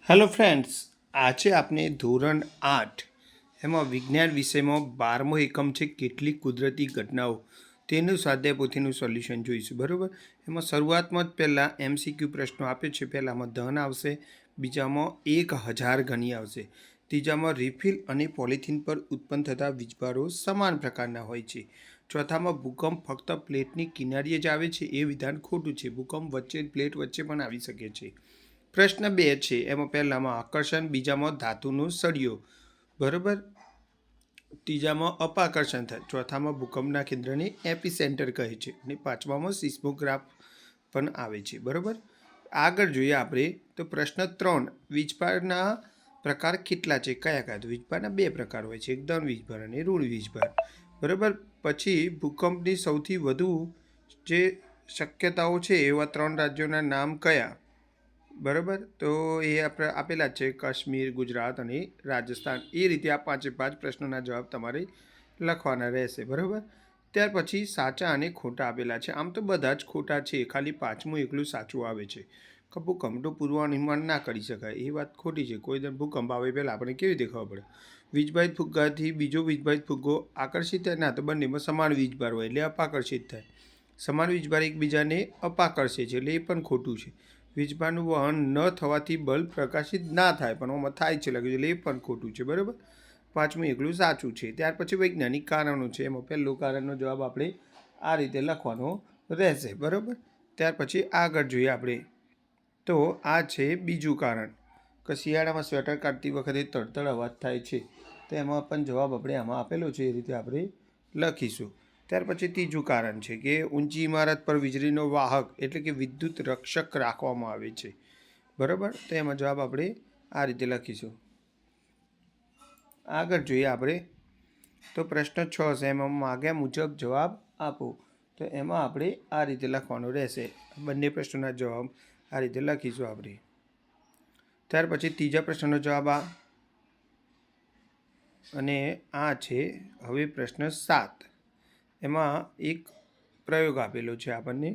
Hello friends, આજે આપણે ધોરણ 8 એમાં વિજ્ઞાન વિષયમાં 12મો એકમ છે કેટલીક કુદરતી ઘટનાઓ તેનું સ્વાધ્યાય પોથીનું સોલ્યુશન જોઈશું. બરાબર. એમાં શરૂઆતમાં જ પહેલાં MCQ પ્રશ્નો આપ્યો છે. પહેલાંમાં ધન આવશે, બીજામાં 1000 ગણી આવશે, ત્રીજામાં રિફિલ અને પોલિથીન પર ઉત્પન્ન થતા વીજભારો સમાન પ્રકારના હોય છે, ચોથામાં ભૂકંપ ફક્ત પ્લેટની કિનારીએ જ આવે છે એ વિધાન ખોટું છે, ભૂકંપ વચ્ચે પ્લેટ વચ્ચે પણ આવી શકે છે. પ્રશ્ન 2 છે એમાં પહેલામાં આકર્ષણ, બીજામાં ધાતુનો સળિયો, બરાબર, ત્રીજામાં અપાકર્ષણ થાય, ચોથામાં ભૂકંપના કેન્દ્રને એપિસેન્ટર કહે છે અને પાંચમામાં સિસ્મોગ્રાફ પણ આવે છે. બરાબર. આગળ જોઈએ આપણે તો પ્રશ્ન 3, વીજભારના પ્રકાર કેટલા છે, કયા કયા? તો વીજભારના 2 પ્રકાર હોય છે, એક ધન વીજભાર અને ઋણ વીજભાર. બરાબર. પછી ભૂકંપની સૌથી વધુ જે શક્યતાઓ છે એવા 3 રાજ્યોના નામ કયા? બરાબર. તો એ આપણે આપેલા છે, કાશ્મીર, ગુજરાત અને રાજસ્થાન. એ રીતે આ 5 પ્રશ્નોના જવાબ તમારે લખવાના રહેશે. બરાબર. ત્યાર પછી સાચા અને ખોટા આપેલા છે. આમ તો બધા જ ખોટા છે, ખાલી 5મું એકલું સાચું આવે છે. ભૂકંપ તો પૂર્વાનુમાન ના કરી શકાય, એ વાત ખોટી છે. કોઈ દર ભૂકંપ આવે પહેલાં આપણે કેવી રીતે ખબર પડે? વીજભારિત ફુગ્ગાથી બીજો વીજભારિત ફુગ્ગો આકર્ષિત થાય ના, તો બંનેમાં સમાન વીજભાર હોય એટલે અપાકર્ષિત થાય. સમાન વીજભાર એકબીજાને અપાકર્ષે છે એટલે એ પણ ખોટું છે. વીજભારનું વહન ન થવાથી બલ્બ પ્રકાશિત ના થાય, પણ આમાં થાય છે લખ્યું એટલે એ પણ ખોટું છે. બરાબર. 5મું એકલું સાચું છે. ત્યાર પછી વૈજ્ઞાનિક કારણો છે. એમાં પહેલું કારણનો જવાબ આપણે આ રીતે લખવાનો રહેશે. બરાબર. ત્યાર પછી આગળ જોઈએ આપણે તો આ છે બીજું કારણ કે શિયાળામાં સ્વેટર કાઢતી વખતે તડતડ અવાજ થાય છે, તો એમાં પણ જવાબ આપણે આમાં આપેલો છે, એ રીતે આપણે લખીશું. ત્યાર પછી ત્રીજું કારણ છે કે ઊંચી ઇમારત પર વીજળીનો વાહક એટલે કે વિદ્યુત રક્ષક રાખવામાં આવે છે. બરાબર. તો એમાં જવાબ આપણે આ રીતે લખીશું. આગળ જોઈએ આપણે તો પ્રશ્ન 6 છે, એમાં માગ્યા મુજબ જવાબ આપો. તો એમાં આપણે આ રીતે લખવાનું રહેશે. બંને પ્રશ્નોના જવાબ આ રીતે લખીશું આપણે. ત્યાર પછી ત્રીજા પ્રશ્નનો જવાબ અને આ છે હવે પ્રશ્ન 7. એમાં એક પ્રયોગ આપેલો છે આપણને,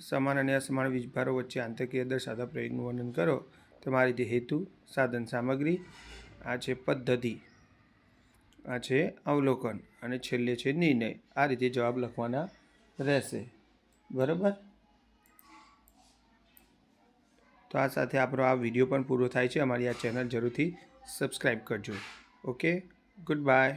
સમાન અને અસમાન વીજભારો વચ્ચે આંતરક્રિયા દર્શાવતા પ્રયોગનું વર્ણન કરો. તમારી રીતે હેતુ, સાધન સામગ્રી, આ છે પદ્ધતિ, આ છે અવલોકન અને છેલ્લે છે નિર્ણય. આ રીતે જવાબ લખવાના રહેશે. બરાબર. તો આ સાથે આપણો આ વિડીયો પણ પૂરો થાય છે. અમારી આ ચેનલ જરૂરથી સબસ્ક્રાઈબ કરજો. Okay, good bye.